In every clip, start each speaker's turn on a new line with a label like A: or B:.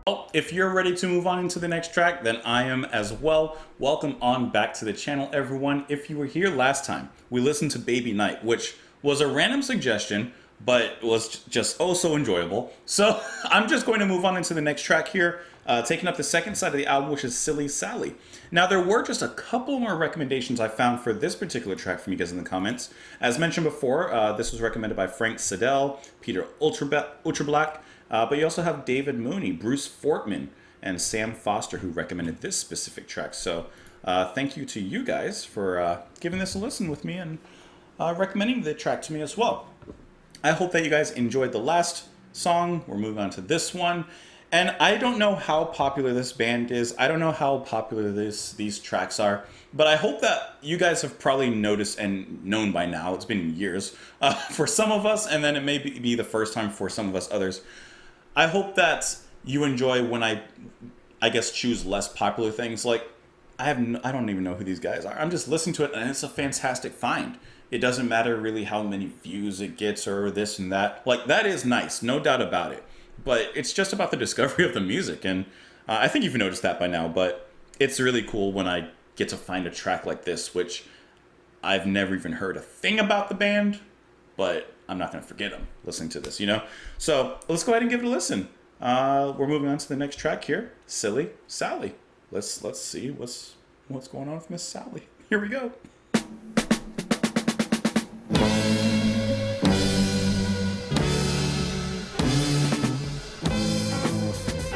A: Well, if you're ready to move on into the next track, then I am as well. Welcome on back to the channel, everyone. If you were here last time, we listened to Baby Night, which was a random suggestion, but was just oh so enjoyable. So I'm just going to move on into the next track here, taking up the second side of the album, which is Silly Sally. Now, there were just a couple more recommendations I found for this particular track from you guys in the comments. As mentioned before, this was recommended by Frank Siddell, Peter Ultrablack, but you also have David Mooney, Bruce Fortman, and Sam Foster, who recommended this specific track. So thank you to you guys for giving this a listen with me and recommending the track to me as well. I hope that you guys enjoyed the last song. We're moving on to this one. And I don't know how popular this band is. I don't know how popular these tracks are. But I hope that you guys have probably noticed and known by now. It's been years for some of us, and then it may be the first time for some of us others. I hope that you enjoy when I guess, choose less popular things. Like, I don't even know who these guys are. I'm just listening to it, and it's a fantastic find. It doesn't matter really how many views it gets or this and that. Like, that is nice, no doubt about it. But it's just about the discovery of the music, and I think you've noticed that by now, but it's really cool when I get to find a track like this, which I've never even heard a thing about the band, but I'm not going to forget them listening to this, you know? So let's go ahead and give it a listen. We're moving on to the next track here, Silly Sally. Let's see what's going on with Miss Sally. Here we go.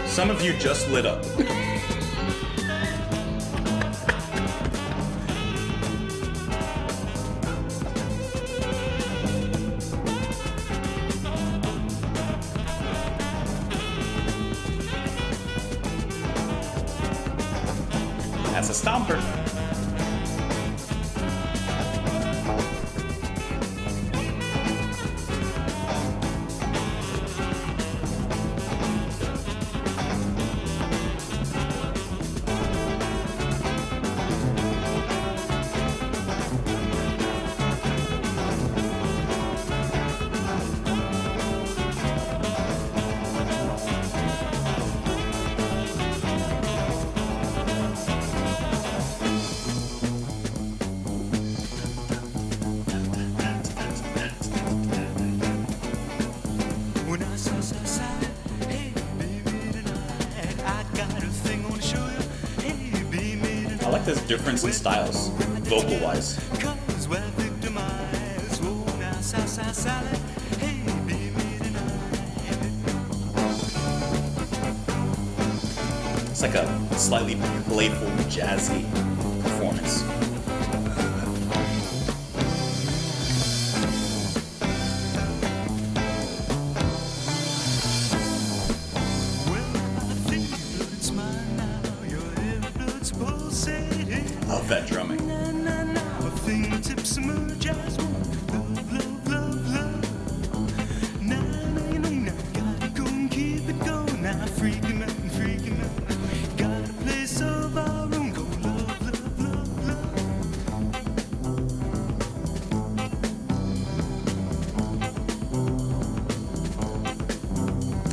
A: Some of you just lit up. That's a stomper. I like this difference in styles, vocal-wise. It's like a slightly playful, jazzy performance. Love that drumming.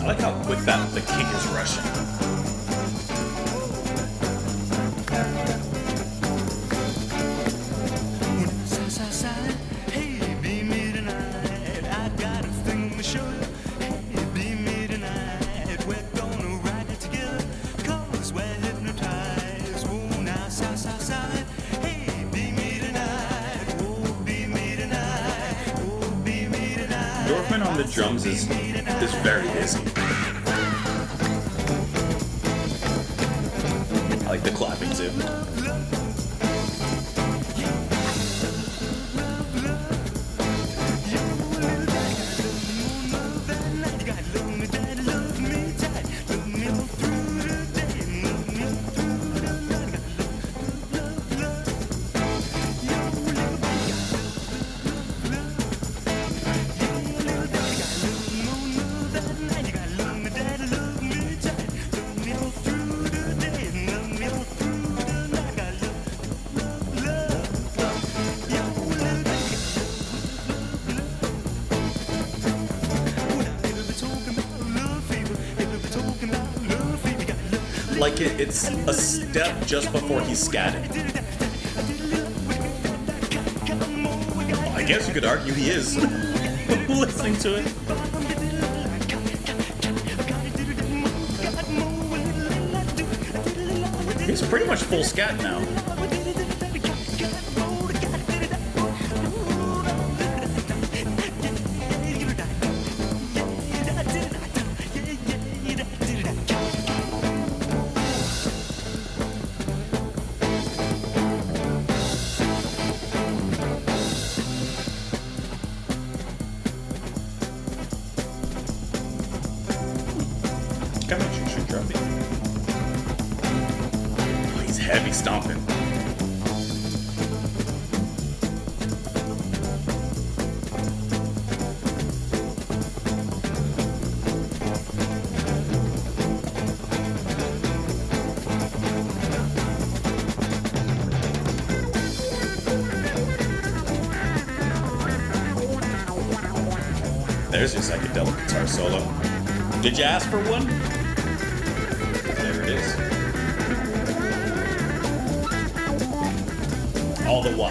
A: I like how quick that the kick is rushing. Dorfman on the drums is very busy. I like the clapping too. like it's a step just before he's scatting. I guess you could argue he is listening to it. He's pretty much full scat now. Come on, should drop it. Oh, he's heavy stomping. There's your psychedelic guitar solo. Did you ask for one? There it is. All the while.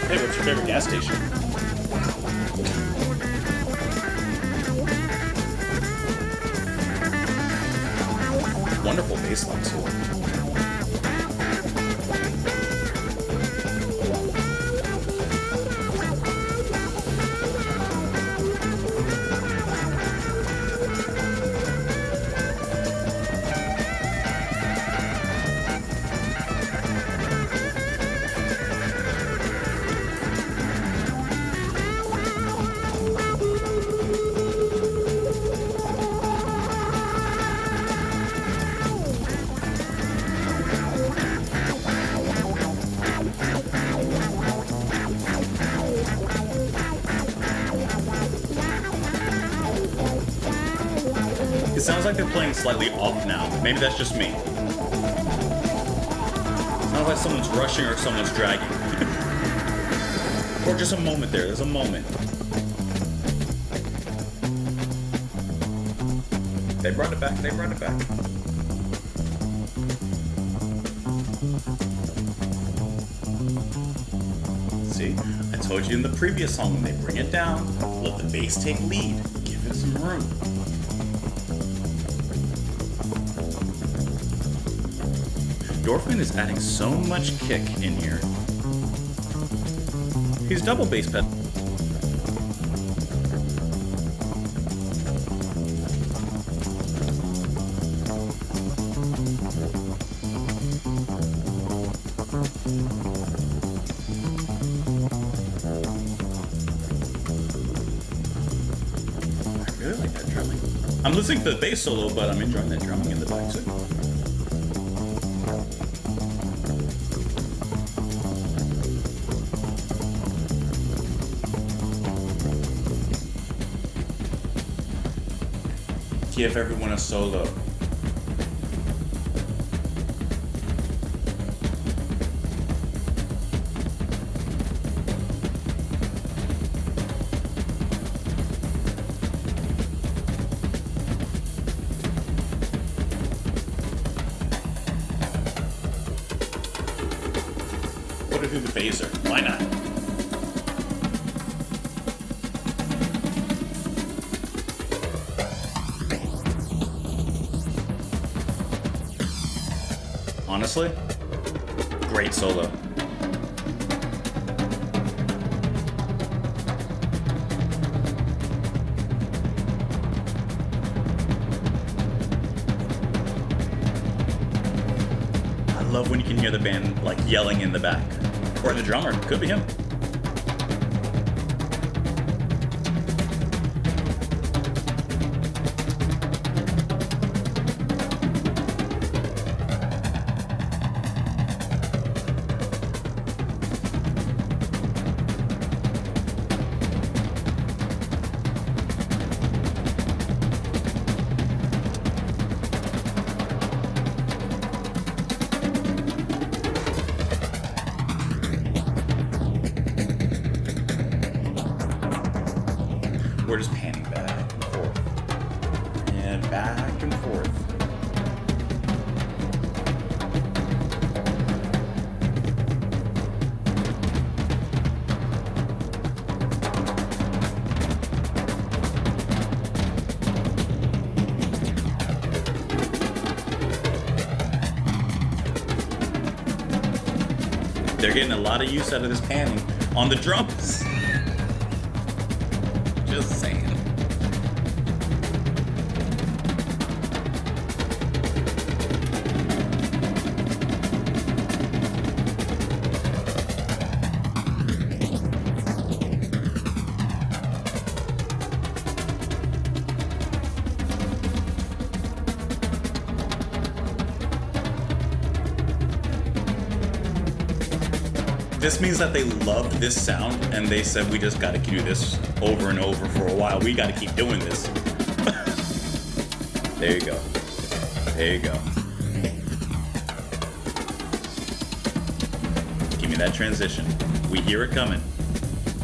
A: Hey, what's your favorite gas station? Wonderful bass line too. It sounds like they're playing slightly off now. Maybe that's just me. Sounds like someone's rushing or someone's dragging. Or just a moment there. There's a moment. They brought it back. They brought it back. See, I told you in the previous song, when they bring it down, let the bass take lead. Give it some room. Dorfman is adding so much kick in here. He's double bass pedal. I really like that drumming. I'm listening to the bass solo, but I'm enjoying that drumming in the back too. Give everyone a solo. Put it through the phaser. Why not? Honestly, great solo. I love when you can hear the band like yelling in the back. Or the drummer, could be him. We're just panning back. back and forth. They're getting a lot of use out of this panning on the drums. Just saying. This means that they loved this sound and they said, we just gotta do this over and over for a while. We gotta keep doing this. There you go. There you go. Give me that transition. We hear it coming.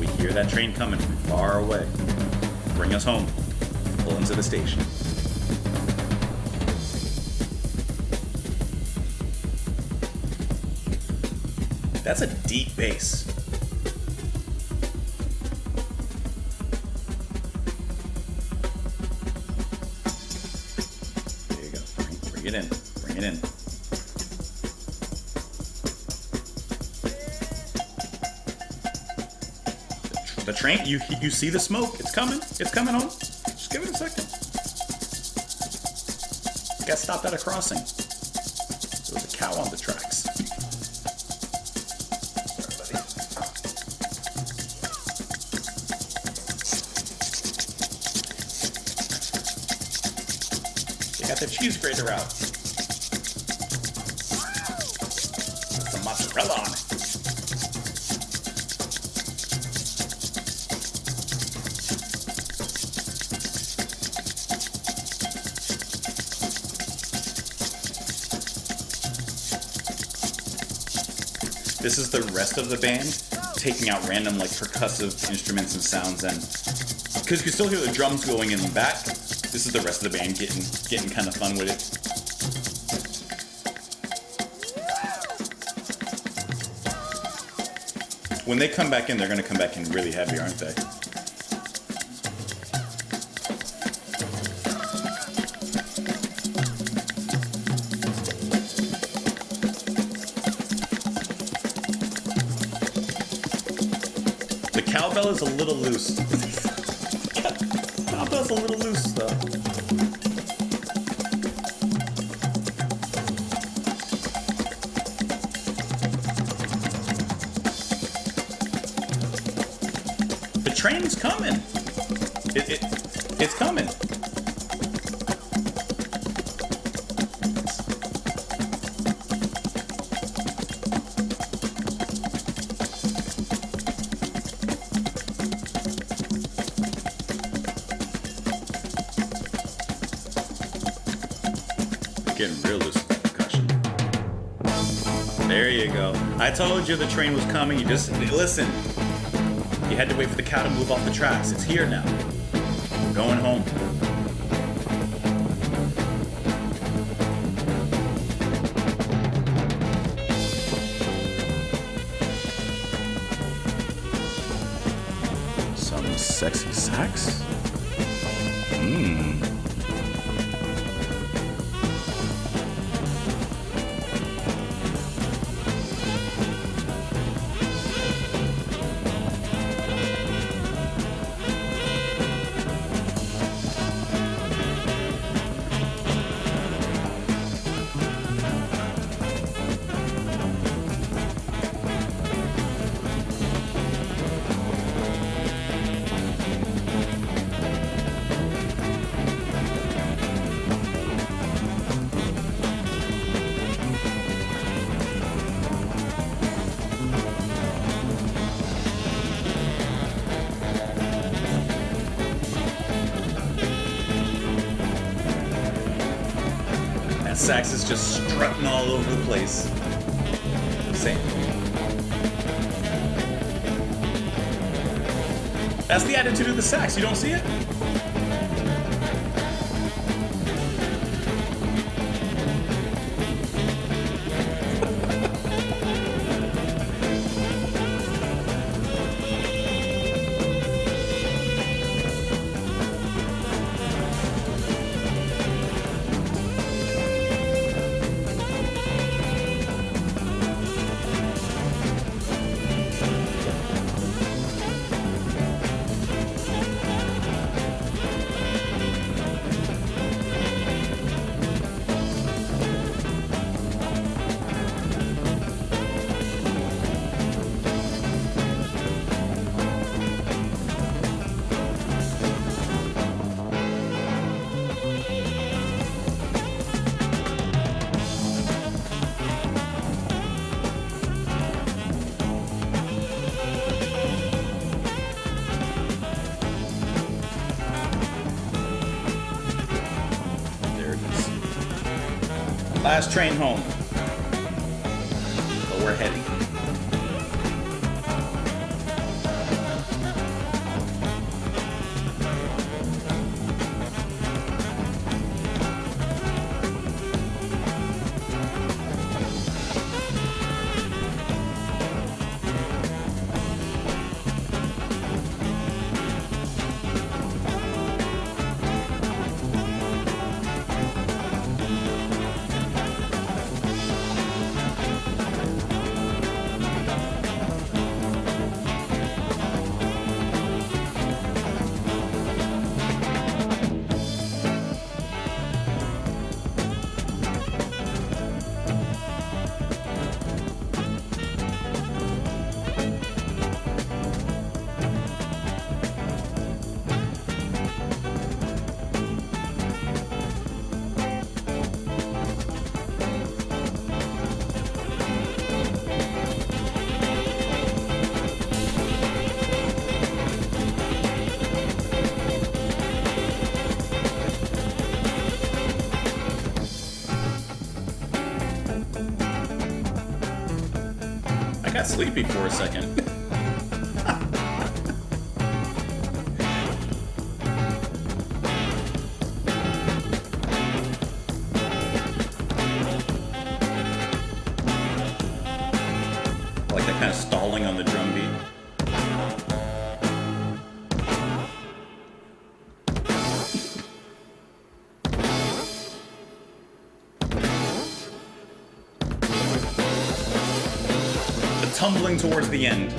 A: We hear that train coming from far away. Bring us home. Pull into the station. That's a deep bass. There you go. Bring it in. Bring it in. The train, you see the smoke. It's coming. It's coming home. Just give it a second. Got stopped at a crossing. There was a cow on the tracks. Got the cheese grater out. Put some mozzarella on it. This is the rest of the band taking out random like percussive instruments and sounds, and because you can still hear the drums going in the back. This is the rest of the band getting kind of fun with it. When they come back in, they're going to come back in really heavy, aren't they? The cowbell is a little loose. Cowbell's a little loose, though. The train's coming. It's coming. Getting real loose with that percussion. There you go. I told you the train was coming. You just listen. You had to wait for the cow to move off the tracks. It's here now. We're going home. Some sexy sax? That sax is just strutting all over the place. Same. That's the attitude of the sax. You don't see it? Last train home. But we're heading. I got sleepy for a second. I like that kind of stalling on the drum beat. The tumbling towards the end.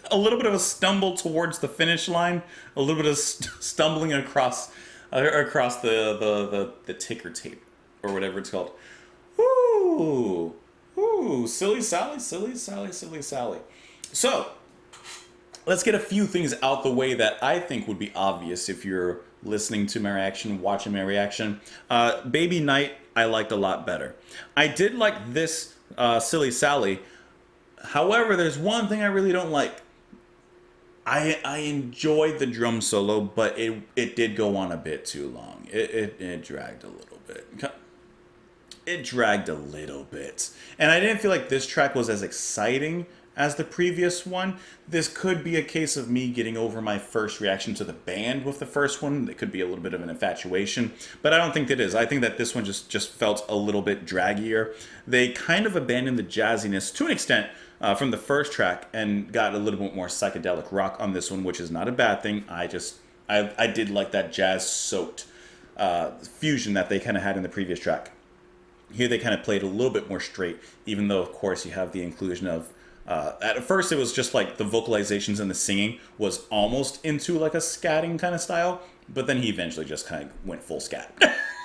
A: A little bit of a stumble towards the finish line, a little bit of stumbling across the ticker tape or whatever it's called. Ooh, ooh, silly Sally, silly Sally, silly Sally. So let's get a few things out the way that I think would be obvious if you're listening to my reaction, watching my reaction. Baby Night, I liked a lot better. I did like this Silly Sally. However, there's one thing I really don't like. I enjoyed the drum solo, but it did go on a bit too long. It dragged a little bit. It dragged a little bit. And I didn't feel like this track was as exciting as the previous one. This could be a case of me getting over my first reaction to the band with the first one. It could be a little bit of an infatuation, but I don't think that is. I think that this one just felt a little bit draggier. They kind of abandoned the jazziness to an extent from the first track and got a little bit more psychedelic rock on this one, which is not a bad thing. I did like that jazz-soaked fusion that they kind of had in the previous track. Here they kind of played a little bit more straight, even though, of course, you have the inclusion of... at first, it was just like the vocalizations and the singing was almost into like a scatting kind of style, but then he eventually just kind of went full scat.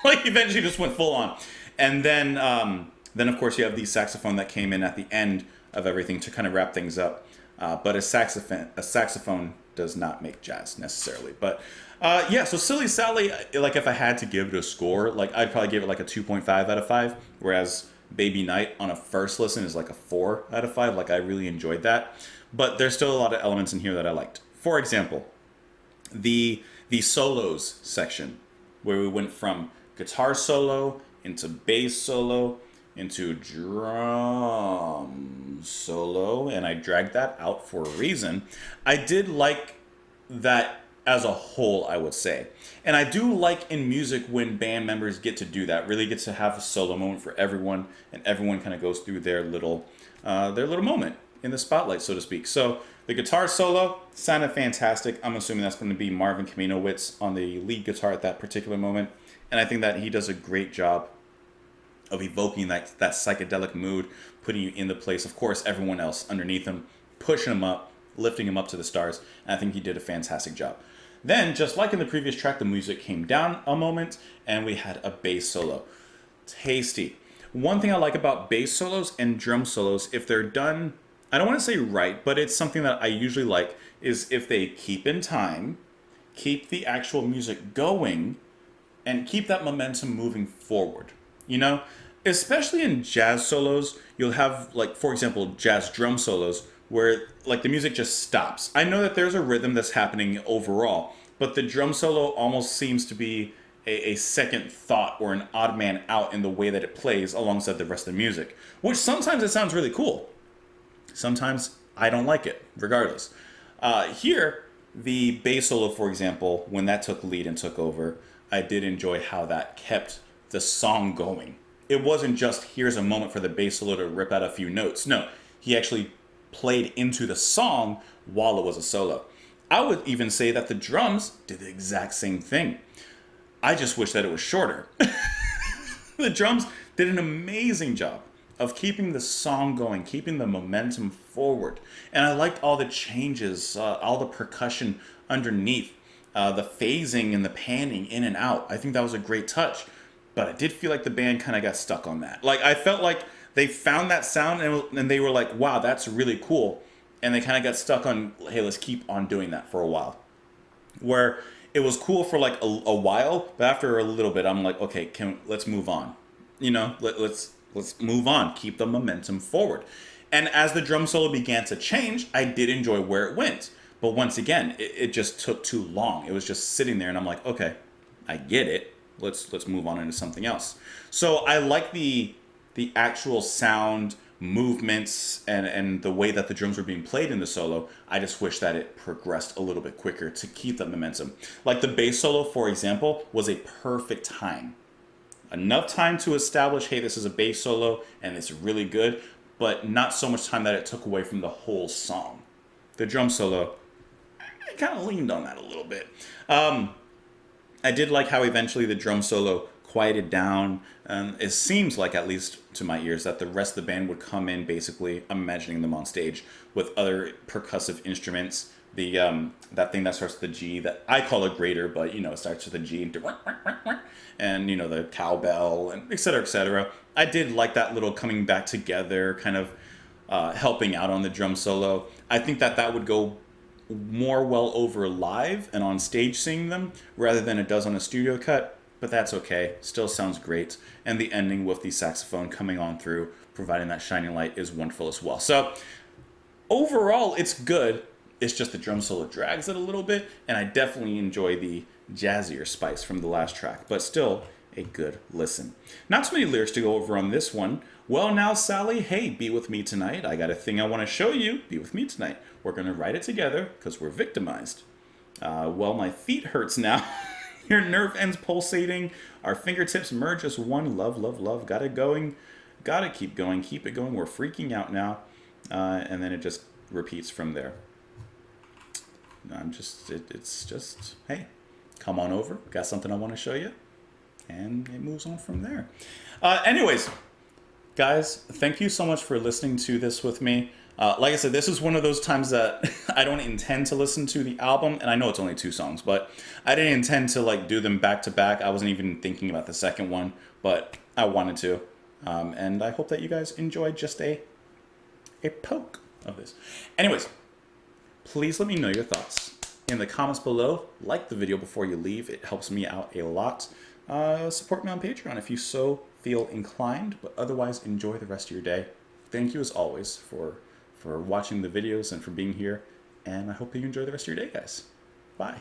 A: Like, eventually just went full on. And then of course, you have the saxophone that came in at the end of everything to kind of wrap things up. But a saxophone does not make jazz necessarily. But yeah, so Silly Sally, like if I had to give it a score, like I'd probably give it like a 2.5 out of 5, whereas Baby Night on a first listen is like a 4 out of 5. Like I really enjoyed that. But there's still a lot of elements in here that I liked. For example, the solos section, where we went from guitar solo into bass solo into drum solo, and I dragged that out for a reason. I did like that as a whole, I would say. And I do like in music when band members get to do that, really get to have a solo moment for everyone, and everyone kind of goes through their little moment in the spotlight, so to speak. So the guitar solo sounded fantastic. I'm assuming that's going to be Marvin Kaminowitz on the lead guitar at that particular moment. And I think that he does a great job of evoking that psychedelic mood, putting you in the place, of course, everyone else underneath him, pushing him up, lifting him up to the stars. And I think he did a fantastic job. Then, just like in the previous track, the music came down a moment, and we had a bass solo. Tasty. One thing I like about bass solos and drum solos, if they're done, I don't want to say right, but it's something that I usually like, is if they keep in time, keep the actual music going, and keep that momentum moving forward. You know, especially in jazz solos, you'll have, like, for example, jazz drum solos where like the music just stops. I know that there's a rhythm that's happening overall, but the drum solo almost seems to be a second thought or an odd man out in the way that it plays alongside the rest of the music, which sometimes it sounds really cool. Sometimes I don't like it, regardless. Here, the bass solo, for example, when that took lead and took over, I did enjoy how that kept the song going. It wasn't just here's a moment for the bass solo to rip out a few notes. No, he actually played into the song while it was a solo. I would even say that the drums did the exact same thing. I just wish that it was shorter. The drums did an amazing job of keeping the song going, keeping the momentum forward. And I liked all the changes, all the percussion underneath, the phasing and the panning in and out. I think that was a great touch. But I did feel like the band kind of got stuck on that. Like, I felt like they found that sound and they were like, wow, that's really cool. And they kind of got stuck on, hey, let's keep on doing that for a while. Where it was cool for like a while, but after a little bit, I'm like, okay, let's move on. You know, let's move on, keep the momentum forward. And as the drum solo began to change, I did enjoy where it went. But once again, it just took too long. It was just sitting there, and I'm like, okay, I get it. Let's move on into something else. So I like the actual sound, movements, and the way that the drums were being played in the solo. I just wish that it progressed a little bit quicker to keep that momentum. Like the bass solo, for example, was a perfect time. Enough time to establish, hey, this is a bass solo and it's really good, but not so much time that it took away from the whole song. The drum solo, I kind of leaned on that a little bit. I did like how eventually the drum solo quieted down. It seems like, at least to my ears, that the rest of the band would come in basically, I'm imagining them on stage, with other percussive instruments. The that thing that starts with the G that I call a grater, but you know, it starts with a G and you know, the cowbell and et cetera, et cetera. I did like that little coming back together, kind of helping out on the drum solo. I think that would go more well over live and on stage seeing them rather than it does on a studio cut, but that's okay. Still sounds great. And the ending with the saxophone coming on through, providing that shining light, is wonderful as well. So overall, it's good. It's just the drum solo drags it a little bit, and I definitely enjoy the jazzier spice from the last track, but still a good listen. Not too many lyrics to go over on this one. Well, now, Sally, hey, be with me tonight. I got a thing I want to show you. Be with me tonight. We're going to write it together because we're victimized. Well, my feet hurts now. Your nerve ends pulsating. Our fingertips merge as one. Love, love, love. Got it going. Got to keep going. Keep it going. We're freaking out now. And then it just repeats from there. It's just, hey, come on over. Got something I want to show you. And it moves on from there. Anyways, guys, thank you so much for listening to this with me. Like I said, this is one of those times that I don't intend to listen to the album, and I know it's only 2 songs, but I didn't intend to like do them back to back. I wasn't even thinking about the second one, but I wanted to. And I hope that you guys enjoyed just a poke of this. Anyways, please let me know your thoughts in the comments below. Like the video before you leave. It helps me out a lot. Support me on Patreon if you so feel inclined, but otherwise enjoy the rest of your day. Thank you as always for watching the videos and for being here, and I hope you enjoy the rest of your day, guys. Bye.